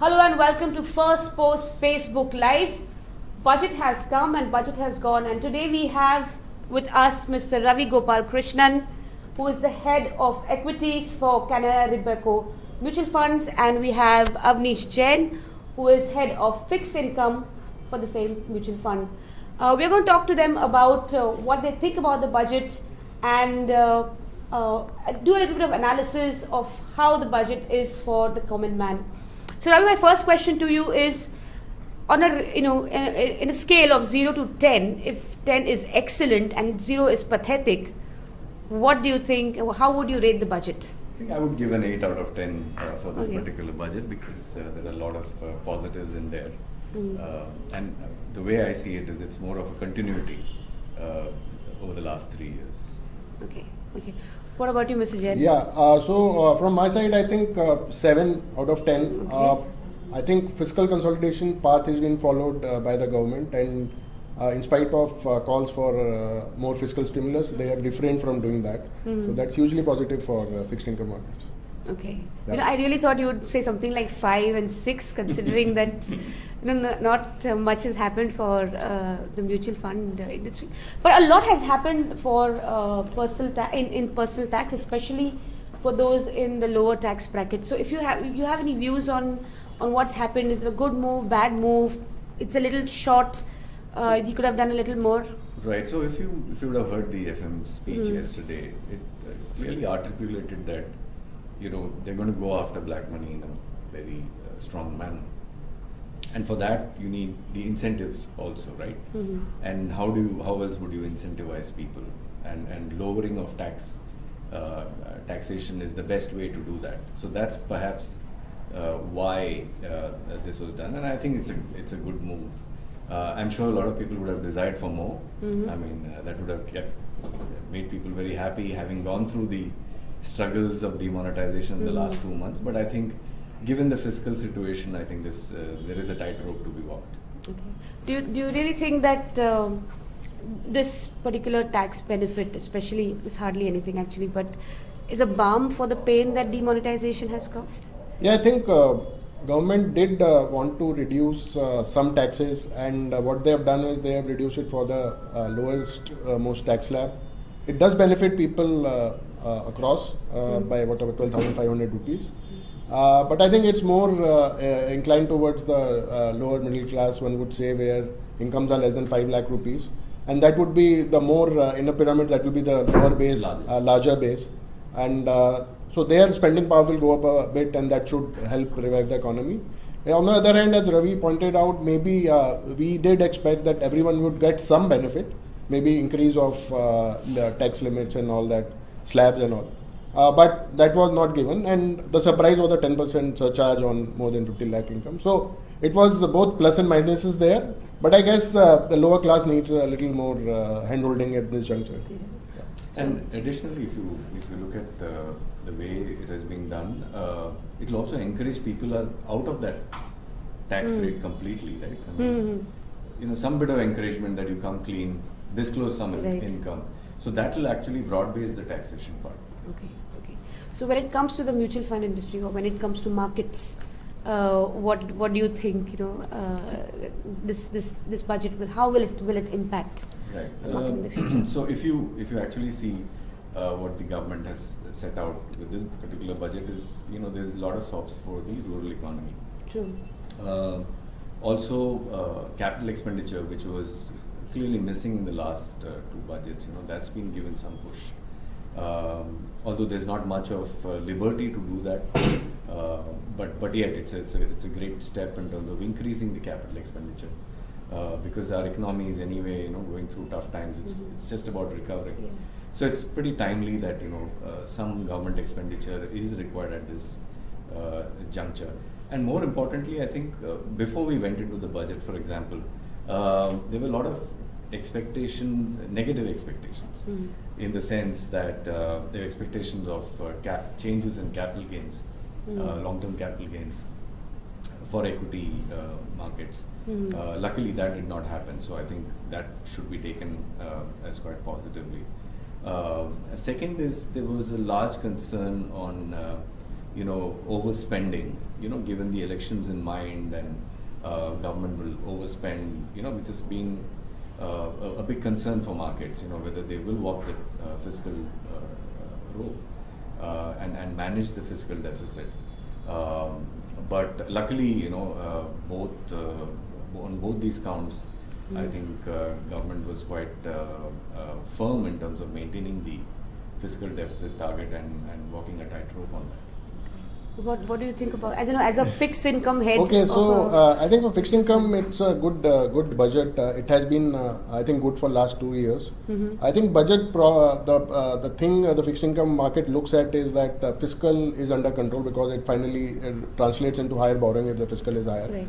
Hello and welcome to First Post Facebook Live. Budget has come and budget has gone, and today we have with us Mr. Ravi Gopalakrishnan, who is the head of equities for Canara Robeco Mutual Funds, and we have Avnish Jain, who is head of fixed income for the same mutual fund. We are going to talk to them about what they think about the budget and do a little bit of analysis of how the budget is for the common man. So, Ravi, my first question to you is, on in a scale of 0 to 10, if 10 is excellent and 0 is pathetic, what do you think? How would you rate the budget? I think I would give an 8 out of 10 for this particular budget, because there are a lot of positives in there. And the way I see it is, it's more of a continuity over the last 3 years. Okay. What about you, Mr. Jain? Yeah, so from my side, I think 7 out of 10. Okay. I think fiscal consolidation path has been followed by the government, and in spite of calls for more fiscal stimulus, they have refrained from doing that. So that's hugely positive for fixed income markets. Okay. Yeah. I really thought you would say something like 5 and 6, considering that not much has happened for the mutual fund industry, but a lot has happened for in personal tax, especially for those in the lower tax bracket. So if you have any views on what's happened, is it a good move, bad move? It's a little short. You could have done a little more. Right. So if you would have heard the FM speech yesterday, it clearly articulated that they're going to go after black money in a very strong manner. And for that, you need the incentives also, right? And how else would you incentivize people? And lowering of taxation is the best way to do that. So that's perhaps why this was done, and I think it's a good move. I'm sure a lot of people would have desired for more. I mean, that would have made people very happy, having gone through the struggles of demonetization in the last 2 months. But I think, given the fiscal situation, I think there is a tightrope to be walked. Okay. Do you really think that this particular tax benefit, especially, is hardly anything actually, but is a balm for the pain that demonetization has caused? Yeah, I think government did want to reduce some taxes, and what they have done is they have reduced it for the lowest, most tax slab. It does benefit people across by whatever 12,500 rupees. But I think it's more inclined towards the lower middle class, one would say, where incomes are less than 5 lakh rupees. And that would be the more in a pyramid, that will be the lower base, larger base. And so their spending power will go up a bit, and that should help revive the economy. On the other hand, as Ravi pointed out, maybe we did expect that everyone would get some benefit, maybe increase of the tax limits and all that, slabs and all. But that was not given, and the surprise was the 10% surcharge on more than 50 lakh income. So it was both plus and minuses there, but I guess the lower class needs a little more hand-holding at this juncture. And additionally, if you look at the way it has been done, it will also encourage people out of that tax rate completely, right? I mean, some bit of encouragement that you come clean, disclose some income. So that will actually broad-base the taxation part. Okay. So when it comes to the mutual fund industry, or when it comes to markets, what do you think? This budget how will it impact the market in the future? So if you actually see what the government has set out with this particular budget is, there's a lot of stops for the rural economy. True. Also, capital expenditure, which was clearly missing in the last 2 budgets, that's been given some push. Although there's not much of liberty to do that, but yet it's a great step in terms of increasing the capital expenditure, because our economy is anyway going through tough times. It's just about recovering. Yeah. So it's pretty timely that some government expenditure is required at this juncture. And more importantly, I think before we went into the budget, for example, there were a lot of negative expectations, in the sense that there are expectations of changes in capital gains, long-term capital gains for equity markets. Luckily, that did not happen, so I think that should be taken as quite positively. Second is, there was a large concern on overspending, given the elections in mind, and government will overspend, which has been a big concern for markets, whether they will walk the fiscal rope and manage the fiscal deficit. But luckily, on both these counts, I think government was quite firm in terms of maintaining the fiscal deficit target and walking a tightrope on that. What do you think about, I don't know, as a fixed income head? Okay, so I think for fixed income, it's a good budget. It has been, I think, good for last 2 years. I think budget, the thing the fixed income market looks at is that fiscal is under control, because it finally translates into higher borrowing if the fiscal is higher. Right.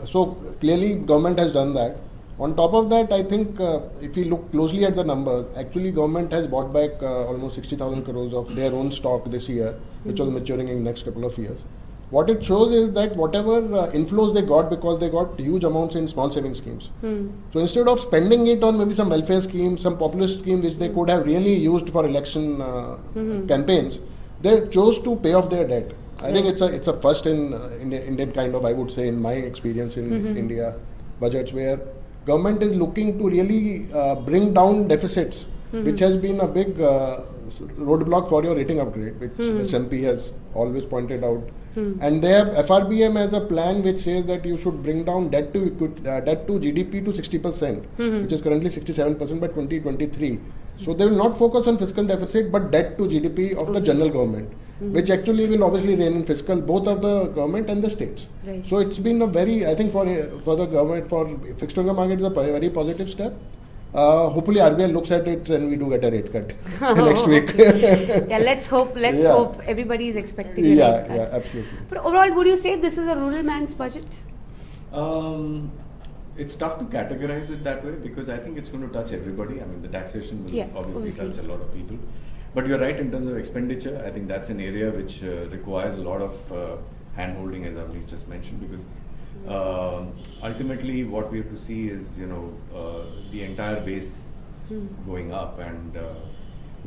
So clearly government has done that. On top of that, I think if we look closely at the numbers, actually government has bought back almost 60,000 crores of their own stock this year, which was maturing in the next couple of years. What it shows is that whatever inflows they got, because they got huge amounts in small saving schemes. So instead of spending it on maybe some welfare scheme, some populist scheme which they could have really used for election campaigns, they chose to pay off their debt. I think it's a first in Indian kind of, I would say, in my experience in India budgets, where government is looking to really bring down deficits, which has been a big roadblock for your rating upgrade, which SMP has always pointed out. And they have FRBM as a plan which says that you should bring down debt to GDP to 60%, which is currently 67% by 2023. So they will not focus on fiscal deficit, but debt to GDP of the general government, which actually will obviously rein in fiscal, both of the government and the states. Right. So it's been a very, I think for the government, for fixed income market, is a very positive step. Hopefully RBI looks at it and we do get a rate cut next week. Yeah, let's hope. Hope. Everybody is expecting a rate cut. Yeah, absolutely. But overall, would you say this is a rural man's budget? It's tough to categorize it that way, because I think it's going to touch everybody. I mean, the taxation will obviously touch a lot of people. But you're right in terms of expenditure. I think that's an area which requires a lot of hand-holding, as Avnish just mentioned, because ultimately what we have to see is, the entire base going up, and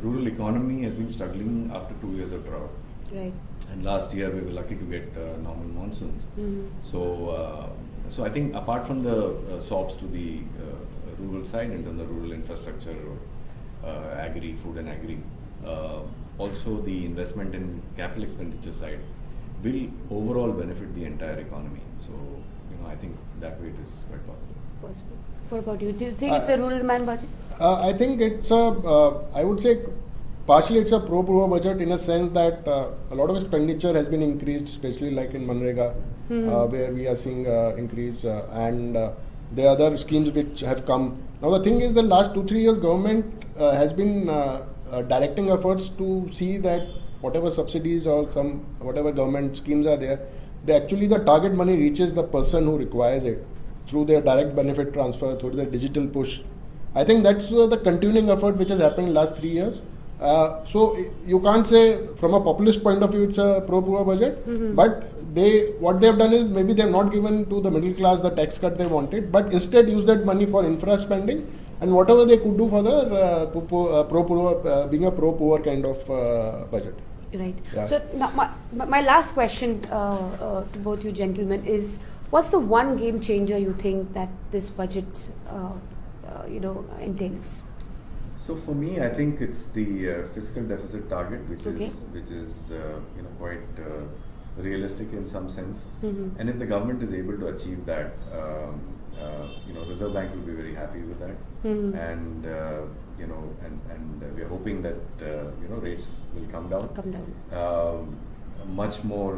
rural economy has been struggling after 2 years of drought. Right. And last year we were lucky to get normal monsoons. So I think apart from the SOPs to the rural side in terms of rural infrastructure, agri, food and agri, also the investment in capital expenditure side will overall benefit the entire economy. So, I think that way it is quite possible. Possible. What about you? Do you think it's a rural man budget? I think it's I would say partially it's a pro-poor budget, in a sense that a lot of expenditure has been increased, especially like in Manrega, where we are seeing increase, and there are other schemes which have come. Now the thing is, the last 2-3 years government has been directing efforts to see that whatever subsidies or whatever government schemes are there, the target money reaches the person who requires it through their direct benefit transfer, through the digital push. I think that's the continuing effort which has happened in the last 3 years. So you can't say from a populist point of view it's a pro-poor budget, but what they have done is maybe they have not given to the middle class the tax cut they wanted, but instead use that money for infra spending and whatever they could do for the being a pro-poor kind of budget. Right. Yeah. So now my last question to both you gentlemen is, what's the one game changer you think that this budget entails? So for me, I think it's the fiscal deficit target, which Okay. is quite realistic in some sense. And if the government is able to achieve that, Reserve Bank will be very happy with that. And and we are hoping that rates will come down. Much more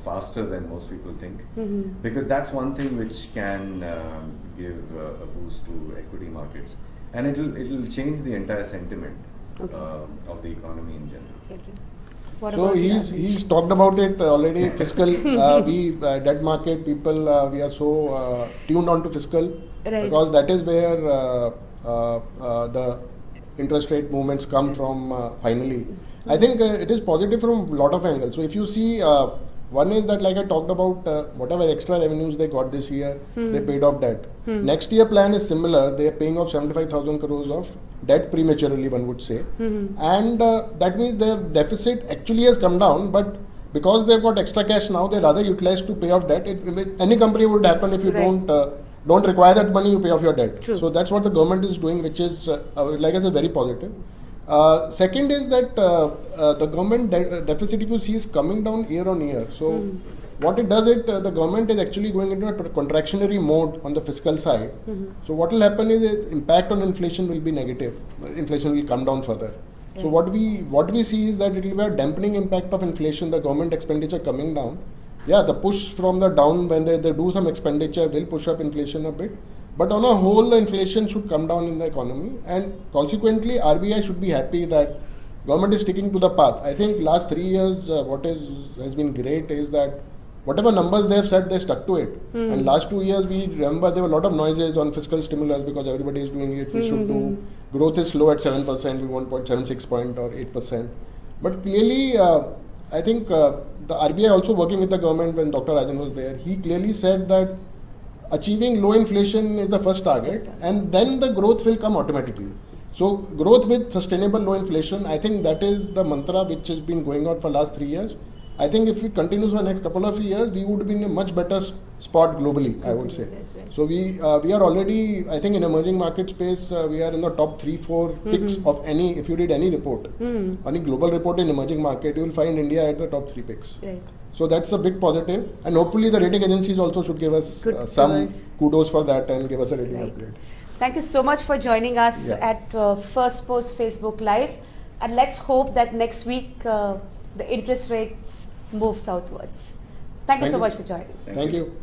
faster than most people think, because that's one thing which can give a boost to equity markets, and it'll change the entire sentiment of the economy in general. What So about he's talked about it already. Fiscal, debt market people, we are so tuned on to fiscal, Right. because that is where the interest rate movements come from finally. I think it is positive from a lot of angles. So if you see, one is that, like I talked about, whatever extra revenues they got this year, they paid off debt. Next year plan is similar. They are paying off 75,000 crores of debt prematurely, one would say. And that means their deficit actually has come down, but because they've got extra cash now, they rather utilize to pay off debt. Any company would happen if you don't require that money, you pay off your debt. True. So that's what the government is doing, which is, like I said, very positive. Second is that the government deficit, if you see, is coming down year on year. So what it does, the government is actually going into a contractionary mode on the fiscal side. So what will happen is the impact on inflation will be negative. Inflation will come down further. So what we see is that it will be a dampening impact of inflation, the government expenditure coming down. Yeah, the push from the down when they do some expenditure will push up inflation a bit. But on a whole, the inflation should come down in the economy, and consequently, RBI should be happy that government is sticking to the path. I think last 3 years, what has been great is that whatever numbers they have set, they stuck to it. And last 2 years, we remember there were a lot of noises on fiscal stimulus because everybody is doing it. We should do. Growth is slow at 7%. We want 0.76 or 8%. But clearly, I think the RBI also working with the government when Dr. Rajan was there. He clearly said that achieving low inflation is the first target, and then the growth will come automatically. So growth with sustainable low inflation, I think that is the mantra which has been going on for last 3 years. I think if we continue for the next couple of years, we would be in a much better spot globally, I would say. So we are already, I think in emerging market space, we are in the top 3-4 picks of any, if you did any report, any global report in emerging market, you will find India at the top 3 picks. Right. So that's a big positive, and hopefully the rating agencies also should give us some kudos for that and give us a rating upgrade. Thank you so much for joining us at First Post Facebook Live, and let's hope that next week the interest rates move southwards. Thank you so much for joining. Thank you.